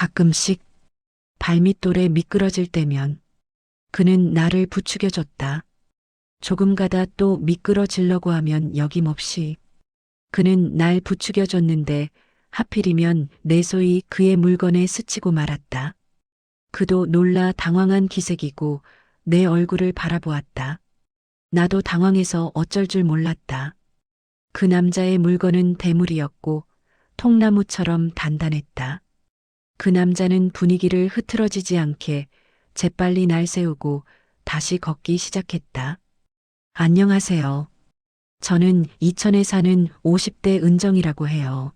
가끔씩 발밑돌에 미끄러질 때면 그는 나를 부추겨줬다. 조금 가다 또 미끄러지려고 하면 여김없이 그는 날 부추겨줬는데 하필이면 내 소이 그의 물건에 스치고 말았다. 그도 놀라 당황한 기색이고 내 얼굴을 바라보았다. 나도 당황해서 어쩔 줄 몰랐다. 그 남자의 물건은 대물이었고 통나무처럼 단단했다. 그 남자는 분위기를 흐트러지지 않게 재빨리 날 세우고 다시 걷기 시작했다. 안녕하세요. 저는 이천에 사는 50대 은정이라고 해요.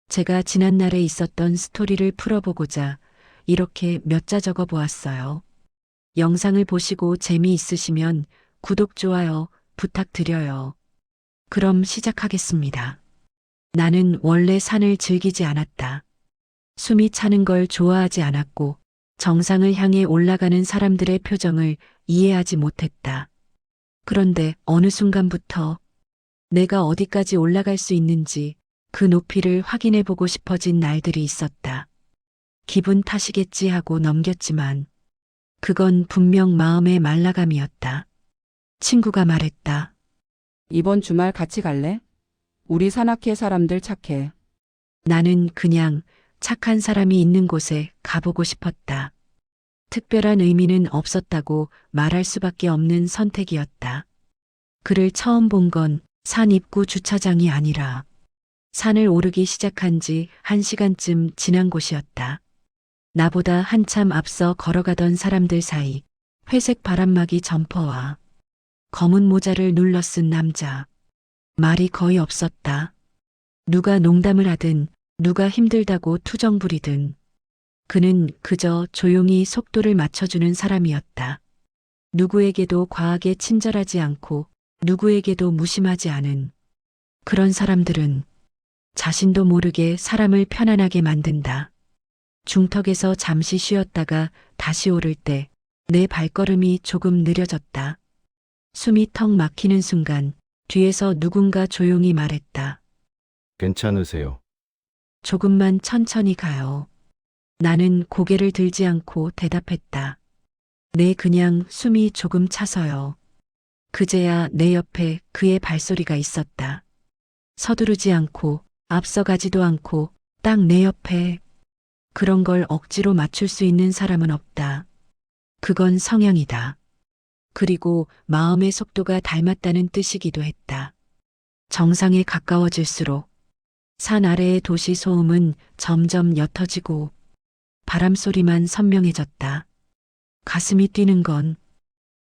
제가 지난날에 있었던 스토리를 풀어보고자 이렇게 몇 자 적어 보았어요. 영상을 보시고 재미있으시면 구독, 좋아요 부탁드려요. 그럼 시작하겠습니다. 나는 원래 산을 즐기지 않았다. 숨이 차는 걸 좋아하지 않았고 정상을 향해 올라가는 사람들의 표정을 이해하지 못했다. 그런데 어느 순간부터 내가 어디까지 올라갈 수 있는지 그 높이를 확인해 보고 싶어진 날들이 있었다. 기분 탓이겠지 하고 넘겼지만 그건 분명 마음의 말라감이었다. 친구가 말했다. 이번 주말 같이 갈래? 우리 산악회 사람들 착해. 나는 그냥 착한 사람이 있는 곳에 가보고 싶었다. 특별한 의미는 없었다고 말할 수밖에 없는 선택이었다. 그를 처음 본 건 산 입구 주차장이 아니라 산을 오르기 시작한 지 1시간쯤 지난 곳이었다. 나보다 한참 앞서 걸어가던 사람들 사이 회색 바람막이 점퍼와 검은 모자를 눌러 쓴 남자. 말이 거의 없었다. 누가 농담을 하든 누가 힘들다고 투정 부리든 그는 그저 조용히 속도를 맞춰주는 사람이었다. 누구에게도 과하게 친절하지 않고 누구에게도 무심하지 않은 그런 사람들은 자신도 모르게 사람을 편안하게 만든다. 중턱에서 잠시 쉬었다가 다시 오를 때 내 발걸음이 조금 느려졌다. 숨이 턱 막히는 순간 뒤에서 누군가 조용히 말했다. 괜찮으세요? 조금만 천천히 가요. 나는 고개를 들지 않고 대답했다. 네, 그냥 숨이 조금 차서요. 그제야 내 옆에 그의 발소리가 있었다. 서두르지 않고 앞서가지도 않고 딱 내 옆에. 그런 걸 억지로 맞출 수 있는 사람은 없다. 그건 성향이다. 그리고 마음의 속도가 닮았다는 뜻이기도 했다. 정상에 가까워질수록 산 아래의 도시 소음은 점점 옅어지고 바람 소리만 선명해졌다. 가슴이 뛰는 건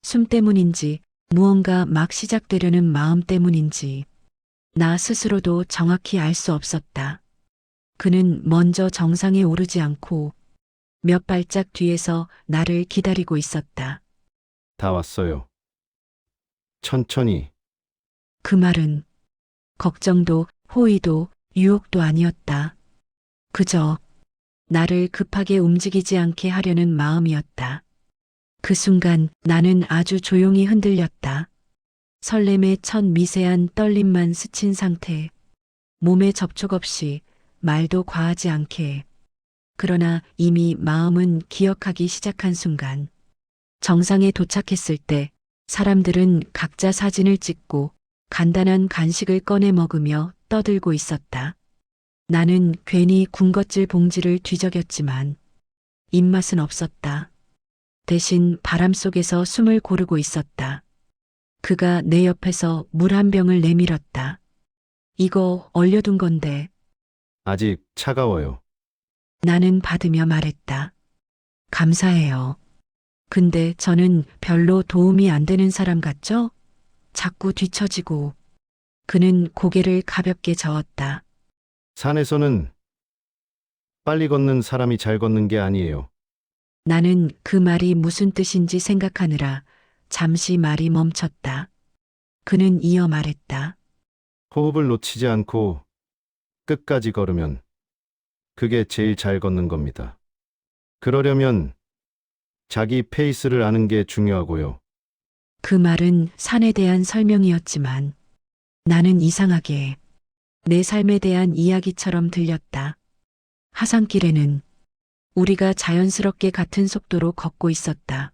숨 때문인지 무언가 막 시작되려는 마음 때문인지 나 스스로도 정확히 알 수 없었다. 그는 먼저 정상에 오르지 않고 몇 발짝 뒤에서 나를 기다리고 있었다. 다 왔어요. 천천히. 그 말은 걱정도 호의도 유혹도 아니었다. 그저 나를 급하게 움직이지 않게 하려는 마음이었다. 그 순간 나는 아주 조용히 흔들렸다. 설렘의 첫 미세한 떨림만 스친 상태. 몸에 접촉 없이 말도 과하지 않게. 그러나 이미 마음은 기억하기 시작한 순간. 정상에 도착했을 때 사람들은 각자 사진을 찍고 간단한 간식을 꺼내 먹으며 떠들고 있었다. 나는 괜히 군것질 봉지를 뒤적였지만 입맛은 없었다. 대신 바람 속에서 숨을 고르고 있었다. 그가 내 옆에서 물 한 병을 내밀었다. 이거 얼려둔 건데. 아직 차가워요. 나는 받으며 말했다. 감사해요. 근데 저는 별로 도움이 안 되는 사람 같죠? 자꾸 뒤처지고. 그는 고개를 가볍게 저었다. 산에서는 빨리 걷는 사람이 잘 걷는 게 아니에요. 나는 그 말이 무슨 뜻인지 생각하느라 잠시 말이 멈췄다. 그는 이어 말했다. 호흡을 놓치지 않고 끝까지 걸으면 그게 제일 잘 걷는 겁니다. 그러려면 자기 페이스를 아는 게 중요하고요. 그 말은 산에 대한 설명이었지만 나는 이상하게 내 삶에 대한 이야기처럼 들렸다. 하산길에는 우리가 자연스럽게 같은 속도로 걷고 있었다.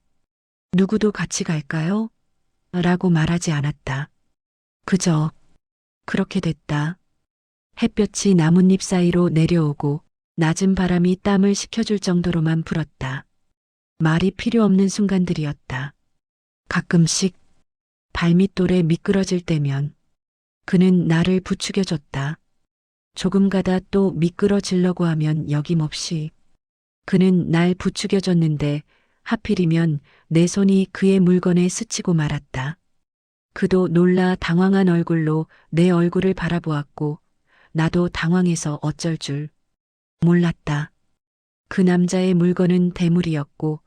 누구도 같이 갈까요? 라고 말하지 않았다. 그저 그렇게 됐다. 햇볕이 나뭇잎 사이로 내려오고 낮은 바람이 땀을 식혀줄 정도로만 불었다. 말이 필요 없는 순간들이었다. 가끔씩 발밑돌에 미끄러질 때면 그는 나를 부추겨줬다. 조금 가다 또 미끄러지려고 하면 여김없이 그는 날 부추겨줬는데 하필이면 내 손이 그의 물건에 스치고 말았다. 그도 놀라 당황한 얼굴로 내 얼굴을 바라보았고 나도 당황해서 어쩔 줄 몰랐다. 그 남자의 물건은 대물이었고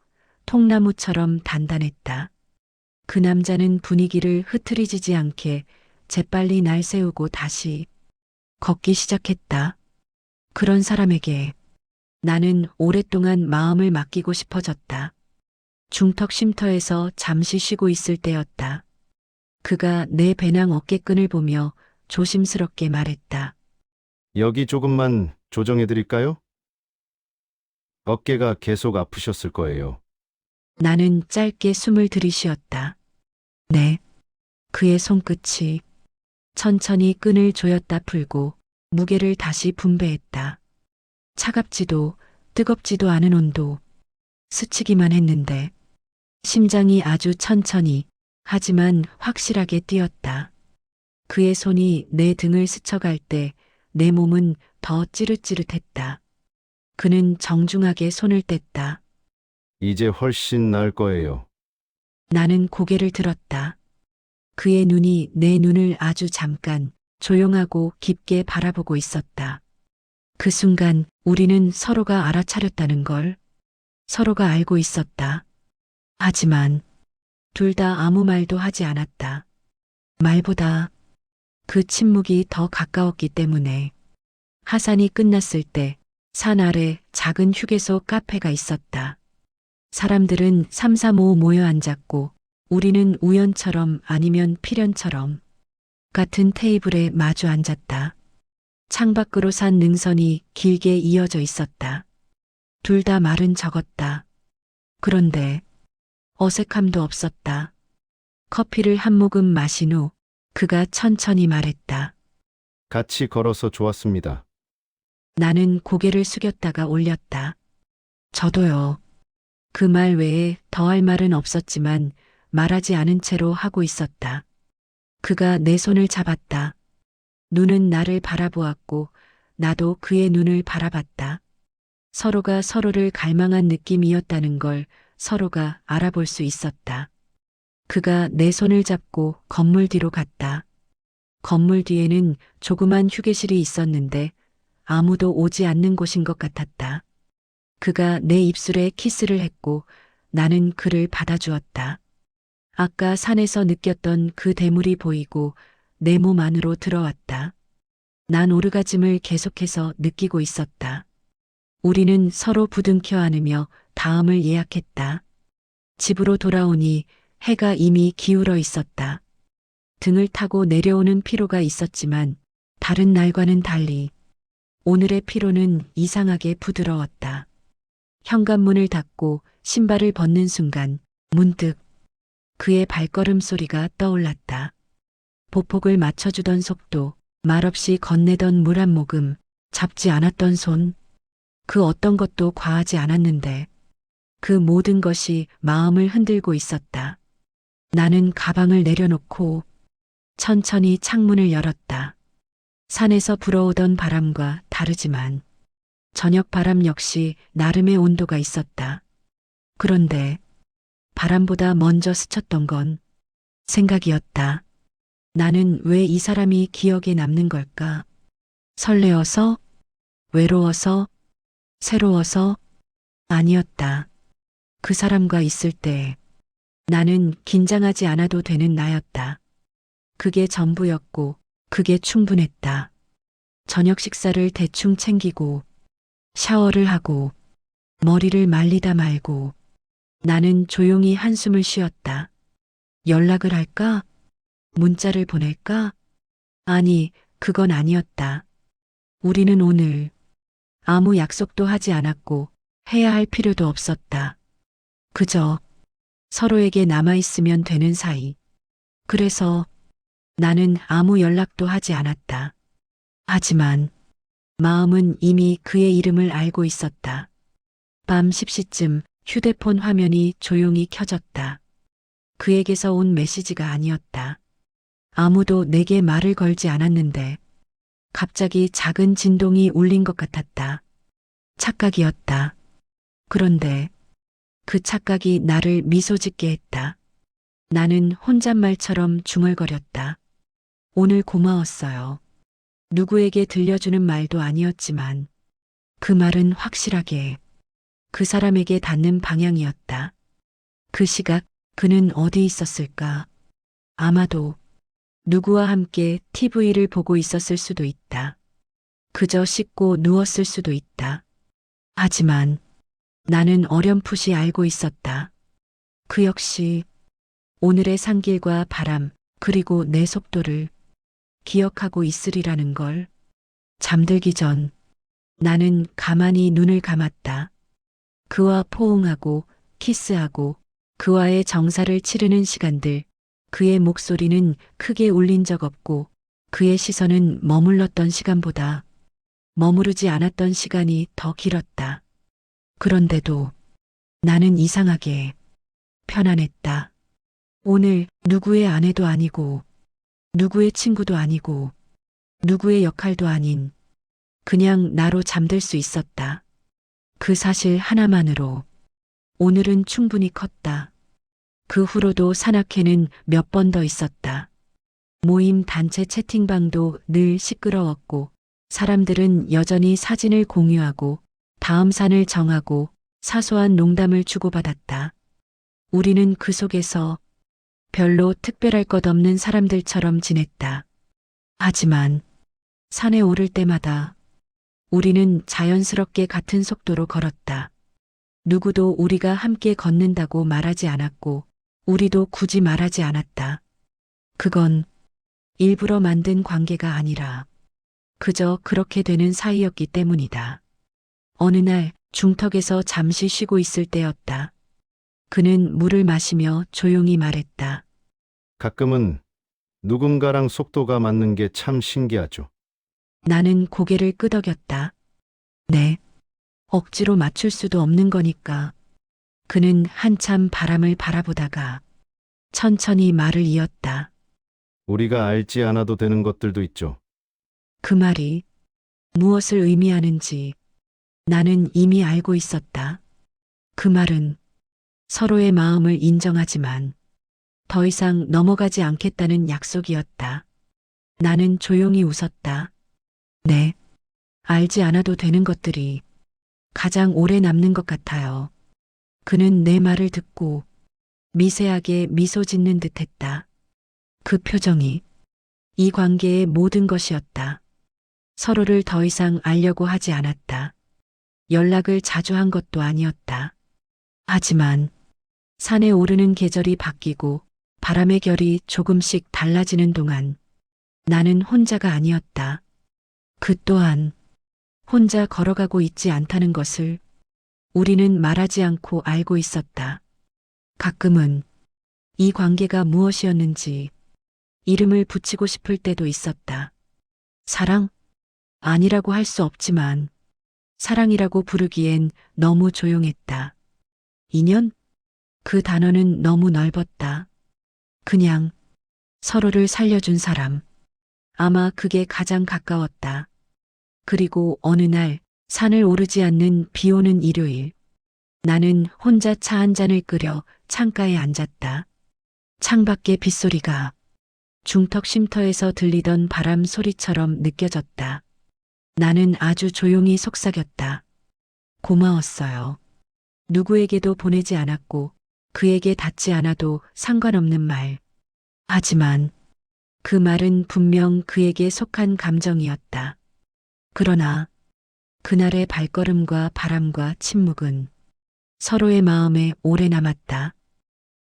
통나무처럼 단단했다. 그 남자는 분위기를 흐트리지지 않게 재빨리 날 세우고 다시 걷기 시작했다. 그런 사람에게 나는 오랫동안 마음을 맡기고 싶어졌다. 중턱 쉼터에서 잠시 쉬고 있을 때였다. 그가 내 배낭 어깨끈을 보며 조심스럽게 말했다. 여기 조금만 조정해 드릴까요? 어깨가 계속 아프셨을 거예요. 나는 짧게 숨을 들이쉬었다. 네. 그의 손끝이 천천히 끈을 조였다 풀고 무게를 다시 분배했다. 차갑지도 뜨겁지도 않은 온도. 스치기만 했는데 심장이 아주 천천히 하지만 확실하게 뛰었다. 그의 손이 내 등을 스쳐갈 때 내 몸은 더 찌릿찌릿했다. 그는 정중하게 손을 뗐다. 이제 훨씬 나을 거예요. 나는 고개를 들었다. 그의 눈이 내 눈을 아주 잠깐 조용하고 깊게 바라보고 있었다. 그 순간 우리는 서로가 알아차렸다는 걸 서로가 알고 있었다. 하지만 둘 다 아무 말도 하지 않았다. 말보다 그 침묵이 더 가까웠기 때문에 하산이 끝났을 때 산 아래 작은 휴게소 카페가 있었다. 사람들은 삼삼오오 모여 앉았고 우리는 우연처럼 아니면 필연처럼 같은 테이블에 마주 앉았다. 창밖으로 산 능선이 길게 이어져 있었다. 둘 다 말은 적었다. 그런데 어색함도 없었다. 커피를 한 모금 마신 후 그가 천천히 말했다. 같이 걸어서 좋았습니다. 나는 고개를 숙였다가 올렸다. 저도요. 그 말 외에 더할 말은 없었지만 말하지 않은 채로 하고 있었다. 그가 내 손을 잡았다. 눈은 나를 바라보았고 나도 그의 눈을 바라봤다. 서로가 서로를 갈망한 느낌이었다는 걸 서로가 알아볼 수 있었다. 그가 내 손을 잡고 건물 뒤로 갔다. 건물 뒤에는 조그만 휴게실이 있었는데 아무도 오지 않는 곳인 것 같았다. 그가 내 입술에 키스를 했고 나는 그를 받아주었다. 아까 산에서 느꼈던 그 대물이 보이고 내 몸 안으로 들어왔다. 난 오르가즘을 계속해서 느끼고 있었다. 우리는 서로 부둥켜 안으며 다음을 예약했다. 집으로 돌아오니 해가 이미 기울어 있었다. 등을 타고 내려오는 피로가 있었지만 다른 날과는 달리 오늘의 피로는 이상하게 부드러웠다. 현관문을 닫고 신발을 벗는 순간 문득 그의 발걸음 소리가 떠올랐다. 보폭을 맞춰주던 속도, 말없이 건네던 물 한 모금, 잡지 않았던 손, 그 어떤 것도 과하지 않았는데 그 모든 것이 마음을 흔들고 있었다. 나는 가방을 내려놓고 천천히 창문을 열었다. 산에서 불어오던 바람과 다르지만 저녁 바람 역시 나름의 온도가 있었다. 그런데 바람보다 먼저 스쳤던 건 생각이었다. 나는 왜 이 사람이 기억에 남는 걸까? 설레어서? 외로워서? 새로워서? 아니었다. 그 사람과 있을 때 나는 긴장하지 않아도 되는 나였다. 그게 전부였고 그게 충분했다. 저녁 식사를 대충 챙기고 샤워를 하고 머리를 말리다 말고 나는 조용히 한숨을 쉬었다. 연락을 할까? 문자를 보낼까? 아니, 그건 아니었다. 우리는 오늘 아무 약속도 하지 않았고 해야 할 필요도 없었다. 그저 서로에게 남아있으면 되는 사이. 그래서 나는 아무 연락도 하지 않았다. 하지만 마음은 이미 그의 이름을 알고 있었다. 밤 10시쯤 휴대폰 화면이 조용히 켜졌다. 그에게서 온 메시지가 아니었다. 아무도 내게 말을 걸지 않았는데 갑자기 작은 진동이 울린 것 같았다. 착각이었다. 그런데 그 착각이 나를 미소 짓게 했다. 나는 혼잣말처럼 중얼거렸다. 오늘 고마웠어요. 누구에게 들려주는 말도 아니었지만 그 말은 확실하게 그 사람에게 닿는 방향이었다. 그 시각 그는 어디 있었을까? 아마도 누구와 함께 TV를 보고 있었을 수도 있다. 그저 씻고 누웠을 수도 있다. 하지만 나는 어렴풋이 알고 있었다. 그 역시 오늘의 산길과 바람 그리고 내 속도를 기억하고 있으리라는 걸. 잠들기 전 나는 가만히 눈을 감았다. 그와 포옹하고 키스하고 그와의 정사를 치르는 시간들. 그의 목소리는 크게 울린 적 없고 그의 시선은 머물렀던 시간보다 머무르지 않았던 시간이 더 길었다. 그런데도 나는 이상하게 편안했다. 오늘 누구의 아내도 아니고 누구의 친구도 아니고 누구의 역할도 아닌 그냥 나로 잠들 수 있었다. 그 사실 하나만으로 오늘은 충분히 컸다. 그 후로도 산악회는 몇 번 더 있었다. 모임 단체 채팅방도 늘 시끄러웠고 사람들은 여전히 사진을 공유하고 다음 산을 정하고 사소한 농담을 주고받았다. 우리는 그 속에서 별로 특별할 것 없는 사람들처럼 지냈다. 하지만 산에 오를 때마다 우리는 자연스럽게 같은 속도로 걸었다. 누구도 우리가 함께 걷는다고 말하지 않았고 우리도 굳이 말하지 않았다. 그건 일부러 만든 관계가 아니라 그저 그렇게 되는 사이였기 때문이다. 어느 날 중턱에서 잠시 쉬고 있을 때였다. 그는 물을 마시며 조용히 말했다. 가끔은 누군가랑 속도가 맞는 게 참 신기하죠. 나는 고개를 끄덕였다. 네. 억지로 맞출 수도 없는 거니까. 그는 한참 바람을 바라보다가 천천히 말을 이었다. 우리가 알지 않아도 되는 것들도 있죠. 그 말이 무엇을 의미하는지 나는 이미 알고 있었다. 그 말은 서로의 마음을 인정하지만 더 이상 넘어가지 않겠다는 약속이었다. 나는 조용히 웃었다. 네, 알지 않아도 되는 것들이 가장 오래 남는 것 같아요. 그는 내 말을 듣고 미세하게 미소 짓는 듯 했다. 그 표정이 이 관계의 모든 것이었다. 서로를 더 이상 알려고 하지 않았다. 연락을 자주 한 것도 아니었다. 하지만 산에 오르는 계절이 바뀌고 바람의 결이 조금씩 달라지는 동안 나는 혼자가 아니었다. 그 또한 혼자 걸어가고 있지 않다는 것을 우리는 말하지 않고 알고 있었다. 가끔은 이 관계가 무엇이었는지 이름을 붙이고 싶을 때도 있었다. 사랑? 아니라고 할 수 없지만 사랑이라고 부르기엔 너무 조용했다. 인연? 그 단어는 너무 넓었다. 그냥 서로를 살려준 사람. 아마 그게 가장 가까웠다. 그리고 어느 날 산을 오르지 않는 비 오는 일요일. 나는 혼자 차 한 잔을 끓여 창가에 앉았다. 창밖의 빗소리가 중턱 쉼터에서 들리던 바람 소리처럼 느껴졌다. 나는 아주 조용히 속삭였다. 고마웠어요. 누구에게도 보내지 않았고 그에게 닿지 않아도 상관없는 말. 하지만 그 말은 분명 그에게 속한 감정이었다. 그러나 그날의 발걸음과 바람과 침묵은 서로의 마음에 오래 남았다.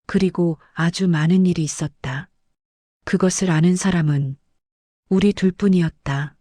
그리고 아주 많은 일이 있었다. 그것을 아는 사람은 우리 둘뿐이었다.